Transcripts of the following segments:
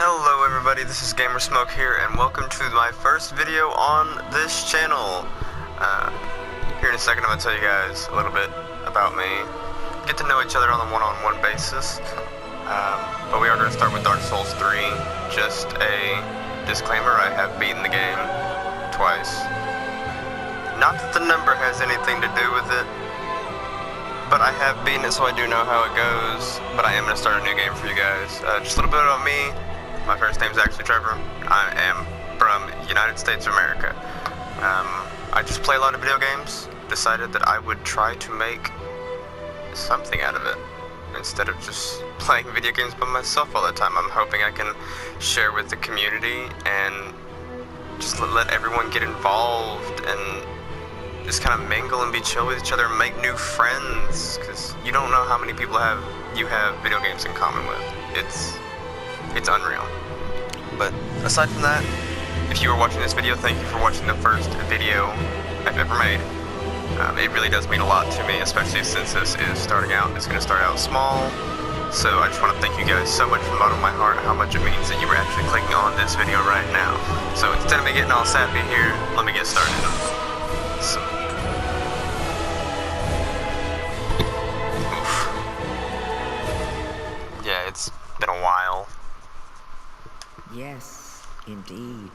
Hello everybody, this is Gamersmoke here, and welcome to my first video on this channel. Here in a second I'm going to tell you guys a little bit about me. Get to know each other on a one-on-one basis. But we are going to start with Dark Souls 3. Just a disclaimer, I have beaten the game twice. Not that the number has anything to do with it, but I have beaten it, so I do know how it goes. But I am going to start a new game for you guys. Just a little bit about me. My first name is actually Trevor. I am from United States of America. I just play a lot of video games. Decided that I would try to make something out of it instead of just playing video games by myself all the time. I'm hoping I can share with the community and just let everyone get involved and just kind of mingle and be chill with each other and make new friends, because you don't know how many people you have video games in common with. It's unreal. But aside from that, if you are watching this video, thank you for watching the first video I've ever made. It really does mean a lot to me, especially since this is starting out. It's going to start out small, so I just want to thank you guys so much from the bottom of my heart how much it means that you were actually clicking on this video right now. So instead of me getting all sappy here, let me get started. So, yeah, it's been a while. Yes, indeed.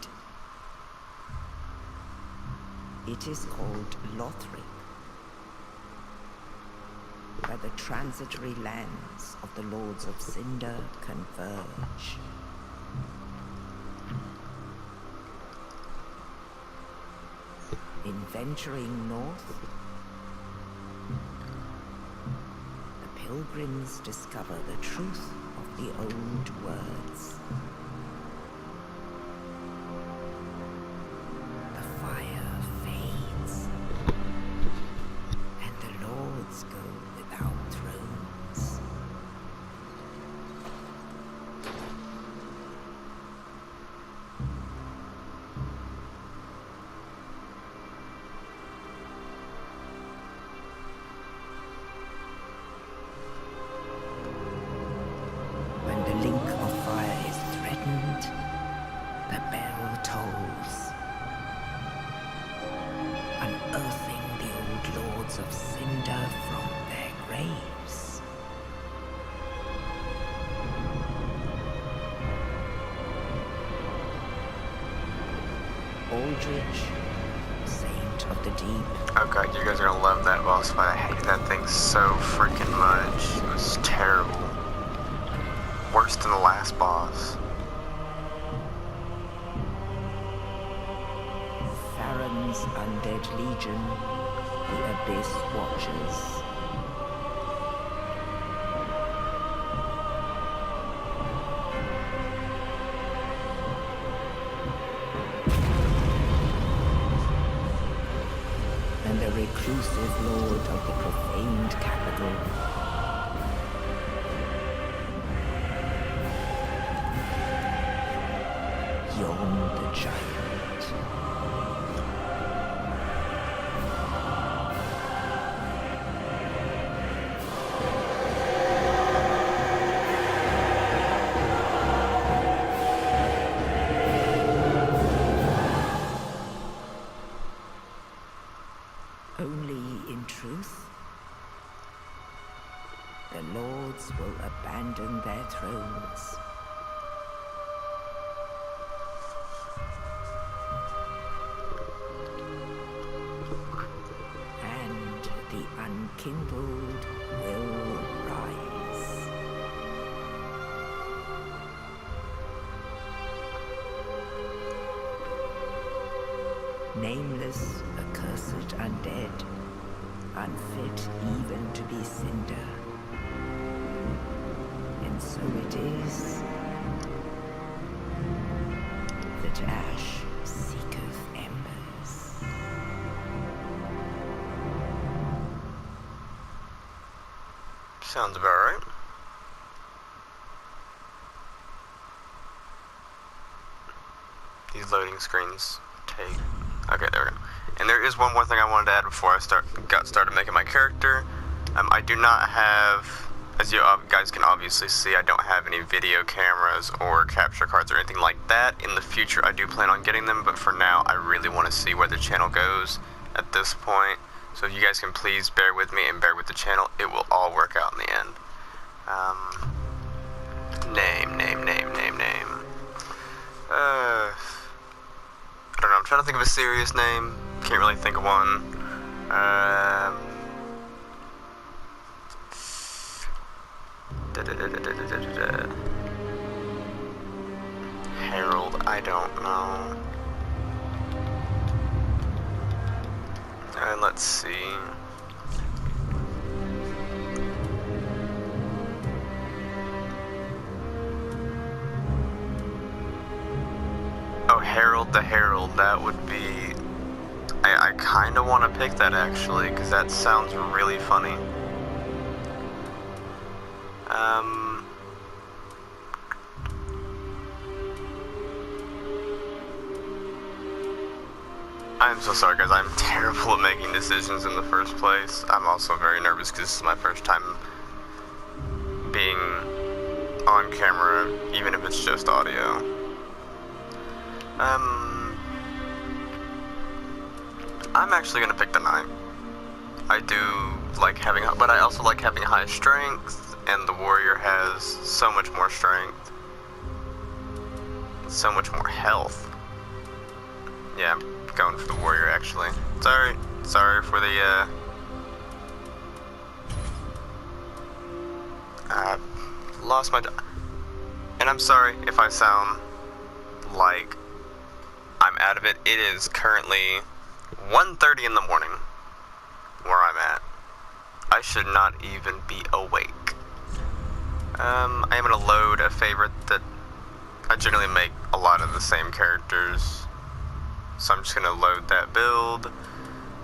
It is called Lothric, where the transitory lands of the Lords of Cinder converge. In venturing north, the pilgrims discover the truth of the old words. The fire fades, and the lords go without thrones. When the link of fire is threatened, the bell tolls, unearthing the old lords of Cinder from their graves. Aldrich, Saint of the Deep. Oh god, you guys are gonna love that boss fight. I hated that thing so freaking much. It was terrible. Worse than the last boss. Farron's undead legion, the Abyss Watchers. And the reclusive lord of the profaned capital. Yon the Giant. Only in truth, the lords will abandon their thrones. And the unkindled will rise. Nameless, accursed undead, unfit even to be cinder. And so it is that ash seeketh embers. Sounds about right. These loading screens take... Okay, there we go. And there is one more thing I wanted to add before I got started making my character. I do not have as you guys can obviously see, I don't have any video cameras or capture cards or anything like that. In the future, I do plan on getting them, but for now, I really want to see where the channel goes at this point. So if you guys can please bear with me and bear with the channel, it will all work out in the end. Name. I don't know, I'm trying to think of a serious name. Can't really think of one. Harold, I don't know. Let's see. Oh, Harold the Herald, that would be... I kind of want to pick that, actually, because that sounds really funny. I'm so sorry, guys. I'm terrible at making decisions in the first place. I'm also very nervous because this is my first time being on camera, even if it's just audio. I'm actually gonna pick the 9. I do like having, but I also like having high strength, and the warrior has so much more strength, so much more health. Yeah, I'm going for the warrior actually. Sorry for the lost my, and I'm sorry if I sound like I'm out of it. It is currently 1:30 in the morning where I'm at. I should not even be awake. I am gonna load a favorite that I generally make a lot of the same characters, so I'm just gonna load that build, and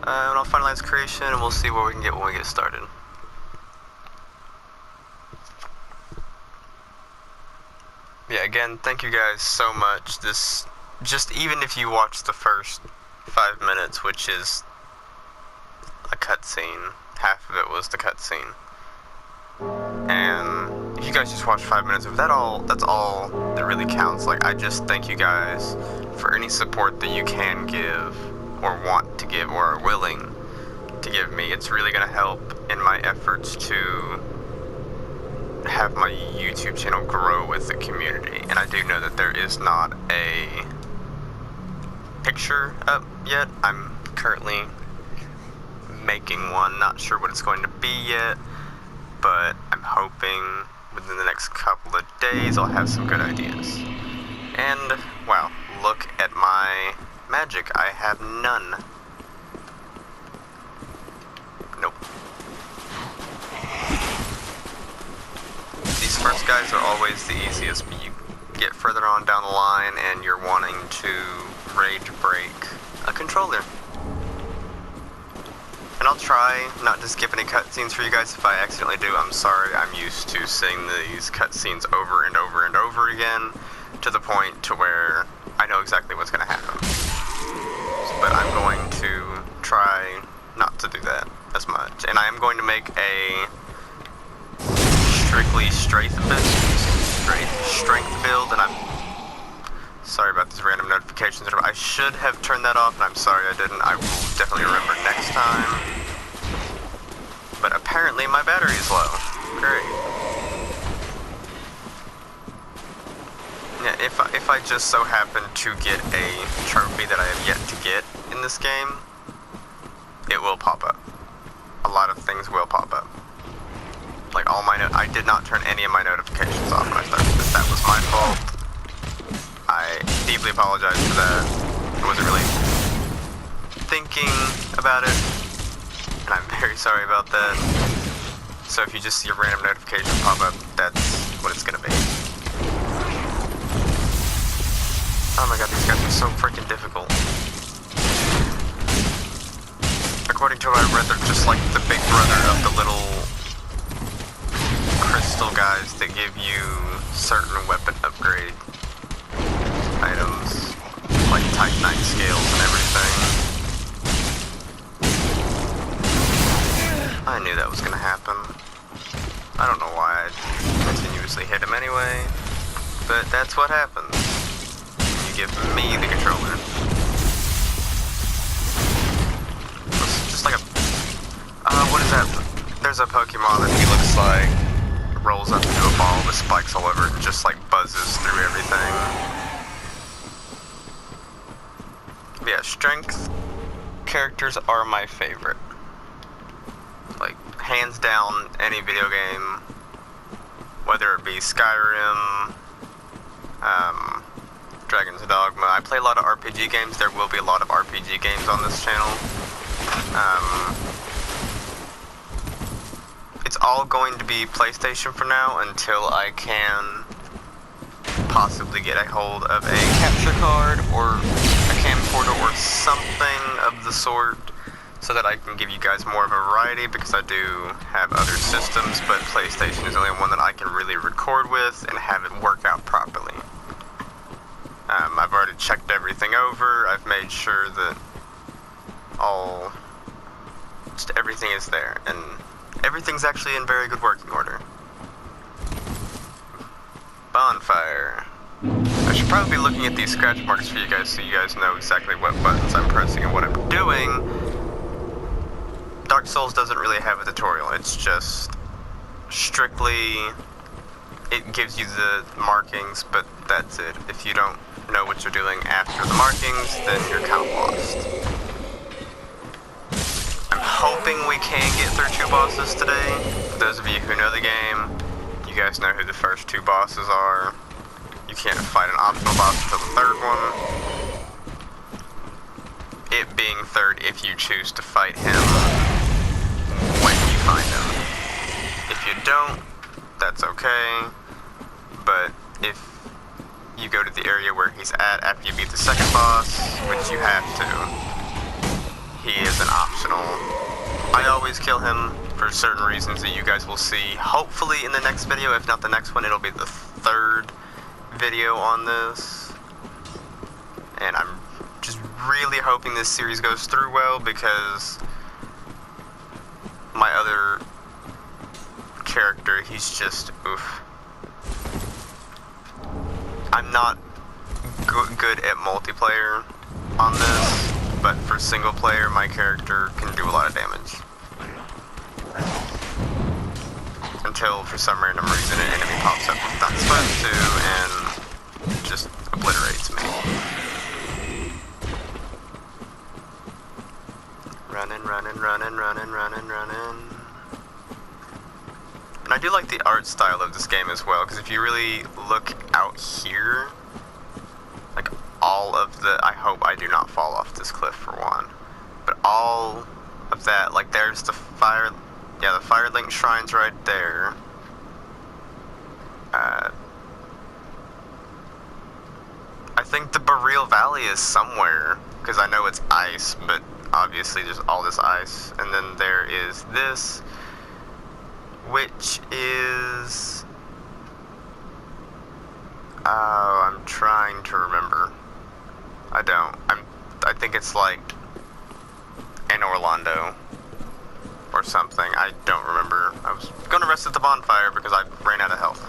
I'll finalize creation, and we'll see what we can get when we get started. Yeah, again, thank you guys so much. This, just even if you watch the first 5 minutes, which is a cutscene, half of it was the cutscene, and if you guys just watch 5 minutes of that, that's all that really counts. Like, I just thank you guys for any support that you can give, or want to give, or are willing to give me. It's really gonna help in my efforts to have my YouTube channel grow with the community. And I do know that there is not a picture up yet. I'm currently making one, not sure what it's going to be yet, but I'm hoping within the next couple of days I'll have some good ideas. And, wow, look at my magic. I have none. Nope. These first guys are always the easiest, but you get further on down the line and you're wanting to rage break a controller. And I'll try not to skip any cutscenes for you guys. If I accidentally do, I'm sorry. I'm used to seeing these cutscenes over and over and over again, to the point to where I know exactly what's going to happen. But I'm going to try not to do that as much. And I am going to make a strictly strength build, and I'm sorry about these random notifications. I should have turned that off, and I'm sorry I didn't. I will definitely remember next time. But apparently my battery is low. Great. Yeah, if I just so happen to get a trophy that I have yet to get in this game, it will pop up. A lot of things will pop up. Like all my I did not turn any of my notifications off when I started this. That was my fault. I deeply apologize for that. I wasn't really thinking about it, and I'm very sorry about that. So if you just see a random notification pop up, that's what it's gonna be. Oh my god, these guys are so freaking difficult. According to what I read, they're just like the big brother of the little crystal guys that give you certain weapon upgrade items, like Titanite scales and everything. I knew that was gonna happen. I don't know why obviously hit him anyway, but that's what happens. You give me the controller. It's just like a... what is that? There's a Pokemon that he looks like rolls up into a ball with spikes all over it and just like buzzes through everything. But yeah, strength characters are my favorite. Like, hands down, any video game, whether it be Skyrim, Dragon's Dogma. I play a lot of RPG games. There will be a lot of RPG games on this channel. It's all going to be PlayStation for now until I can possibly get a hold of a capture card or a camcorder or something of the sort, so that I can give you guys more of a variety, because I do have other systems, but PlayStation is the only one that I can really record with and have it work out properly. I've already checked everything over. I've made sure that just everything is there, and everything's actually in very good working order. Bonfire. I should probably be looking at these scratch marks for you guys so you guys know exactly what buttons I'm pressing and what I'm doing. Dark Souls doesn't really have a tutorial. It's just strictly, it gives you the markings, but that's it. If you don't know what you're doing after the markings, then you're kind of lost. I'm hoping we can get through 2 bosses today. For those of you who know the game, you guys know who the first 2 bosses are. You can't fight an optional boss until the 3rd one. It being 3rd if you choose to fight him when you find him. If you don't, that's okay. But if you go to the area where he's at after you beat the 2nd boss, which you have to, he is an optional. I always kill him for certain reasons that you guys will see, hopefully in the next video. If not the next one, it'll be the 3rd video on this. And I'm just really hoping this series goes through well, because my other character, he's just, oof. I'm not good at multiplayer on this, but for single player, my character can do a lot of damage. Until, for some random reason, an enemy pops up that's not supposed to, and just obliterates me. Running. And I do like the art style of this game as well, because if you really look out here, like all of the, I hope I do not fall off this cliff for one, but all of that, like there's the fire, yeah, the Firelink Shrine's right there. I think the Boreal Valley is somewhere, because I know it's ice, but obviously there's all this ice. And then there is this, which is, oh, I'm trying to remember. I think it's like in Orlando or something. I don't remember. I was gonna rest at the bonfire because I ran out of health.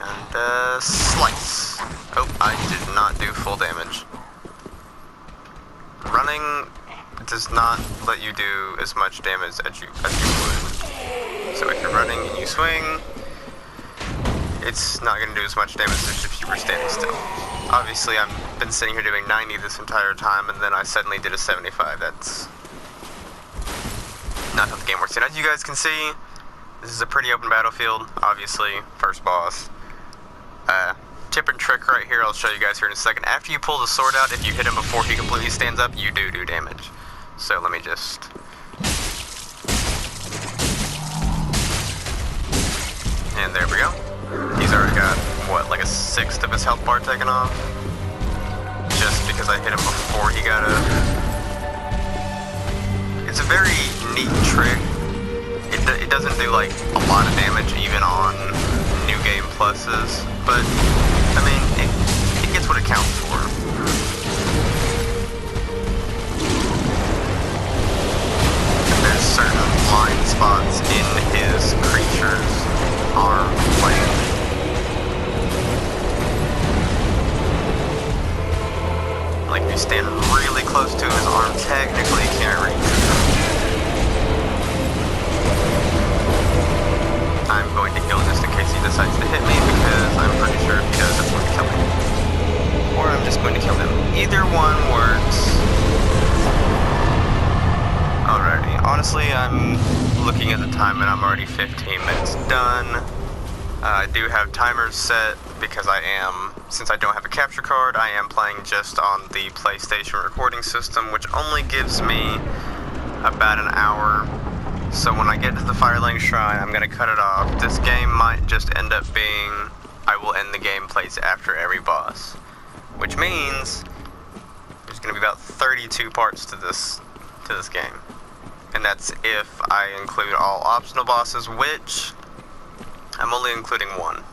And slice. Oh, I did not do full damage. Running does not let you do as much damage as you would. So if you're running and you swing, it's not going to do as much damage as if you were standing still. Obviously, I've been sitting here doing 90 this entire time, and then I suddenly did a 75. That's not how the game works. And as you guys can see, this is a pretty open battlefield. Obviously, first boss. Tip and trick right here, I'll show you guys here in a second. After you pull the sword out, if you hit him before he completely stands up, you do damage. So let me just... And there we go. He's already got, what, like a 1/6 of his health bar taken off? Just because I hit him before he got up. It's a very neat trick. It doesn't do, like, a lot of damage even on New Game Pluses, but, I mean, it gets what it counts for. blind spots in his creature's arm length. Like, if you stand really close to his arm, technically you can't reach him. I'm going to kill him just in case he decides to hit me, because I'm pretty sure if he does, it's going to kill me. Or I'm just going to kill him. Either one works. Alrighty. Honestly, I'm looking at the time and I'm already 15 minutes done. I do have timers set because since I don't have a capture card, I am playing just on the PlayStation recording system, which only gives me about an hour. So when I get to the Firelink Shrine, I'm going to cut it off. This game might just end up being, I will end the gameplays after every boss. Which means, there's going to be about 32 parts to this game. And that's if I include all optional bosses, which, I'm only including one.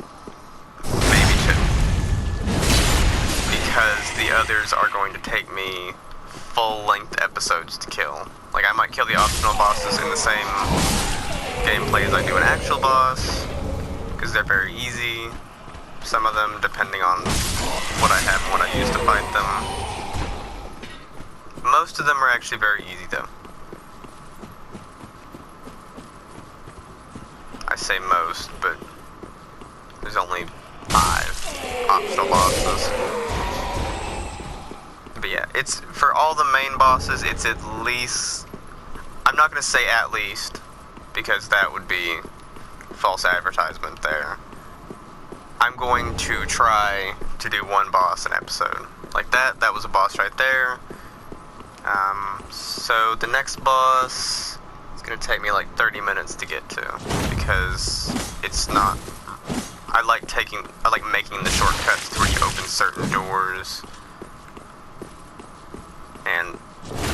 Maybe two. Because the others are going to take me full-length episodes to kill. Like, I might kill the optional bosses in the same gameplay as I do an actual boss, because they're very easy. Some of them, depending on what I have and what I use to fight them. Most of them are actually very easy, though. I say most, but there's only 5 optional bosses. But yeah, it's for all the main bosses, it's at least, I'm not going to say at least, because that would be false advertisement there. I'm going to try to do one boss an episode. Like that was a boss right there. So the next boss is going to take me like 30 minutes to get to, because it's not, I like making the shortcuts to where you open certain doors. And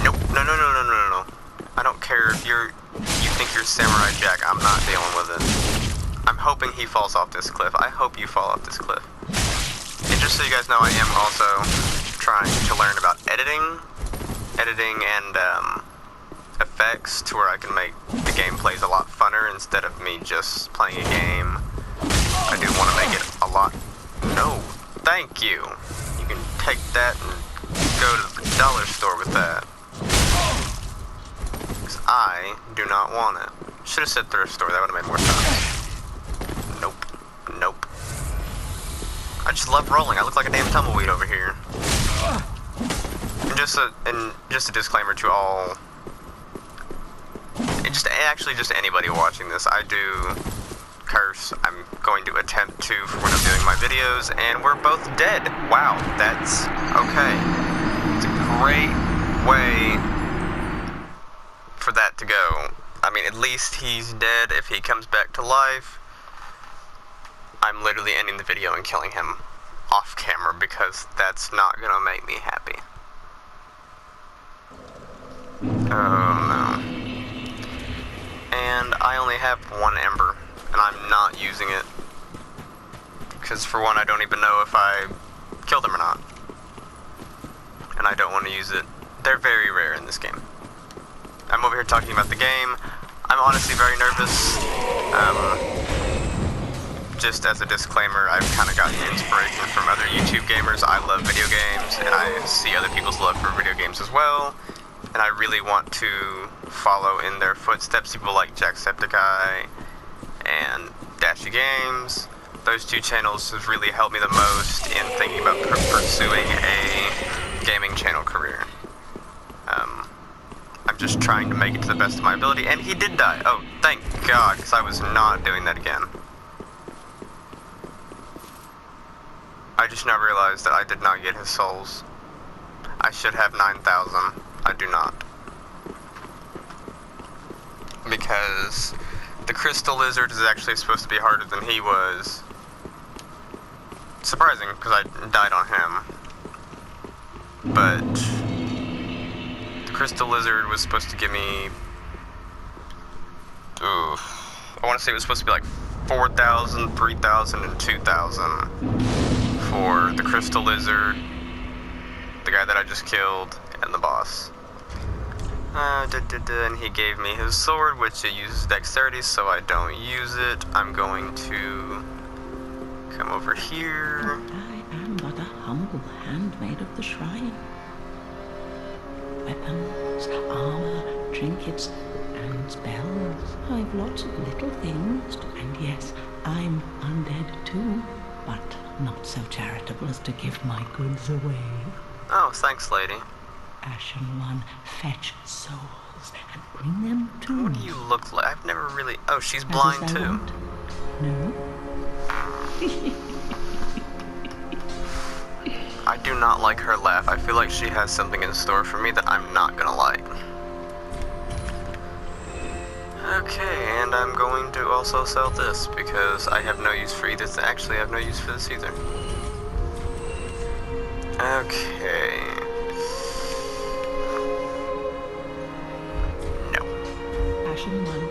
nope, no. I don't care if you think you're Samurai Jack. I'm not dealing with it. I'm hoping he falls off this cliff. I hope you fall off this cliff. And just so you guys know, I am also trying to learn about editing and effects to where I can make the gameplays a lot funner instead of me just playing a game. I do want to make it a lot. No, thank you. You can take that and go to the dollar store with that. Because I do not want it. Should have said thrift store, that would have made more sense. Nope. I just love rolling. I look like a damn tumbleweed over here. And just a disclaimer to all, and just anybody watching this, I do curse. I'm going to attempt to for when I'm doing my videos, and we're both dead. Wow, that's okay. It's a great way for that to go. I mean, at least he's dead. If he comes back to life, I'm literally ending the video and killing him off camera, because that's not gonna make me happy. Oh no. And I only have 1 ember, and I'm not using it. Because for one, I don't even know if I killed him or not. And I don't want to use it. They're very rare in this game. I'm over here talking about the game. I'm honestly very nervous. Just as a disclaimer, I've kind of gotten inspiration from other YouTube gamers. I love video games, and I see other people's love for video games as well. And I really want to follow in their footsteps. People like Jacksepticeye and Dashy Games. Those 2 channels have really helped me the most in thinking about pursuing a gaming channel career. I'm just trying to make it to the best of my ability, and he did die. Oh, thank God, because I was not doing that again. I just now realized that I did not get his souls. I should have 9,000. I do not. Because the Crystal Lizard is actually supposed to be harder than he was. Surprising, because I died on him. But the Crystal Lizard was supposed to give me, I want to say it was supposed to be like 4,000, 3,000, and 2,000 for the Crystal Lizard, the guy that I just killed, and the boss. And he gave me his sword, which it uses dexterity, so I don't use it. I'm going to come over here. I am but a humble handmaid of the shrine. Weapons, armor, trinkets, and spells. I've lots of little things, and yes, I'm undead too, but not so charitable as to give my goods away. Oh, thanks, lady. Ashen One, fetch souls and bring them to me. What do you look like? I've never really... Oh, she's As blind I too. want. No? I do not like her laugh. I feel like she has something in store for me that I'm not gonna like. Okay, and I'm going to also sell this because I have no use for either. Actually, I have no use for this either. Okay. Ashen One.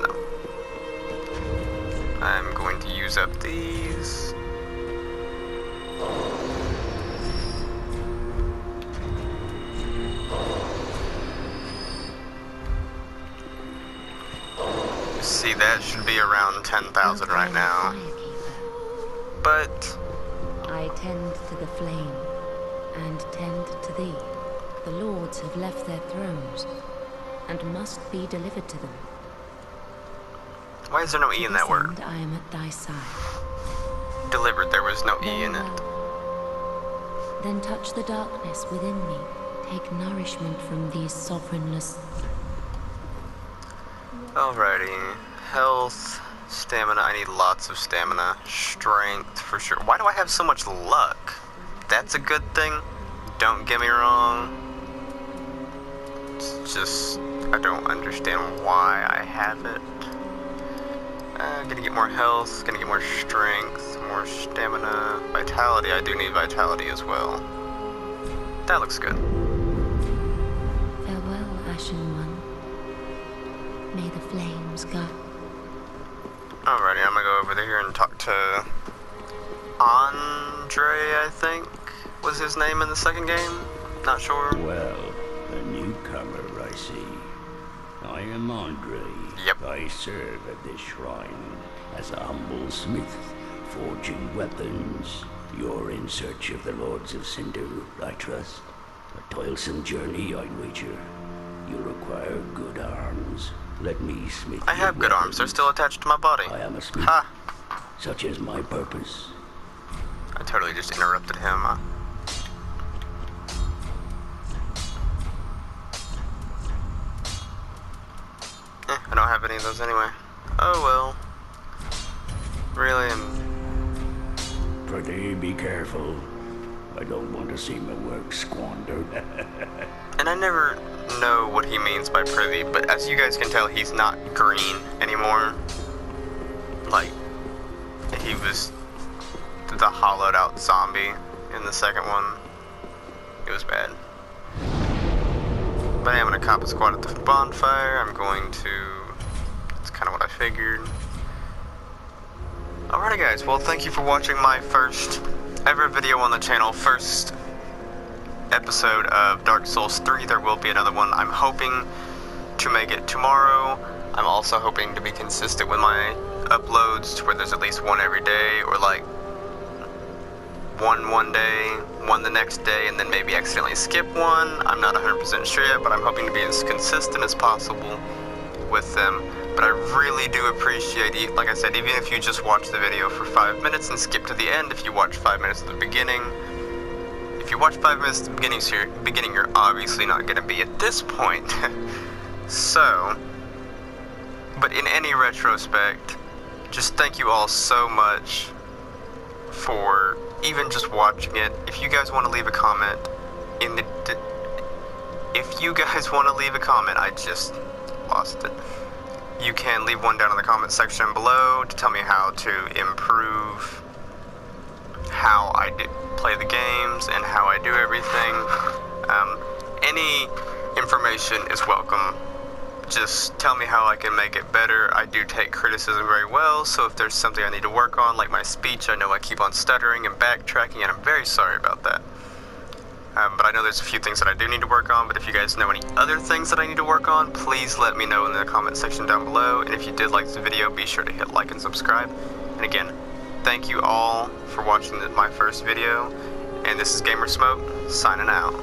No. I'm going to use up these. See, that should be around 10,000 right now. But I tend to the flame, and tend to thee. The lords have left their thrones, and must be delivered to them. why is there no E in that word? I am at thy side. Delivered, there was no E Very in it. well. Then touch the darkness within me. Take nourishment from these sovereignless. Alrighty. Health, stamina. I need lots of stamina. Strength, for sure. Why do I have so much luck? That's a good thing. Don't get me wrong. It's just, I don't understand why I have it. Gonna get more health, gonna get more strength, more stamina. Vitality, I do need vitality as well. That looks good. Farewell, Ashen One. May the flames guide. Alrighty, I'm gonna go over here and talk to Andre, I think was his name in the second game. Not sure. Well, a newcomer, I see. I am Andre. Yep. I serve at this shrine as a humble smith, forging weapons. You're in search of the Lords of Cinder, I trust. A toilsome journey, I'd wager. You require good arms. Let me smith I have your good arms. They're weapons. still attached to my body. I am a smith. Ha! Such is my purpose. I totally just interrupted him. I don't have any of those anyway. Oh well. Really, Pretty be careful. I don't want to see my work squandered. and I never know what he means by privy, but as you guys can tell, he's not green anymore. Like, he was the hollowed out zombie in the second one. It was bad. But I am gonna cop a squad at the bonfire. I'm going to... That's kind of what I figured. Alrighty guys, well thank you for watching my first ever video on the channel. First episode of Dark Souls 3. There will be another one. I'm hoping to make it tomorrow. I'm also hoping to be consistent with my uploads to where there's at least one every day, or like one day, one the next day, and then maybe accidentally skip one. I'm not 100% sure yet, but I'm hoping to be as consistent as possible with them. But I really do appreciate it. Like I said, even if you just watch the video for 5 minutes and skip to the end, if you watch 5 minutes at the beginning, if you watch 5 minutes at the beginning, you're obviously not going to be at this point. So, but in any retrospect, just thank you all so much for even just watching it. If you guys want to leave a comment in the... If you guys want to leave a comment, I just lost it. You can leave one down in the comment section below to tell me how to improve how I play the games and how I do everything. Any information is welcome. Just tell me how I can make it better. I do take criticism very well, so if there's something I need to work on, like my speech, I know I keep on stuttering and backtracking, and I'm very sorry about that. But I know there's a few things that I do need to work on, but if you guys know any other things that I need to work on, please let me know in the comment section down below. And if you did like this video, be sure to hit like and subscribe. And again, thank you all for watching my first video. And this is Gamer Smoke, signing out.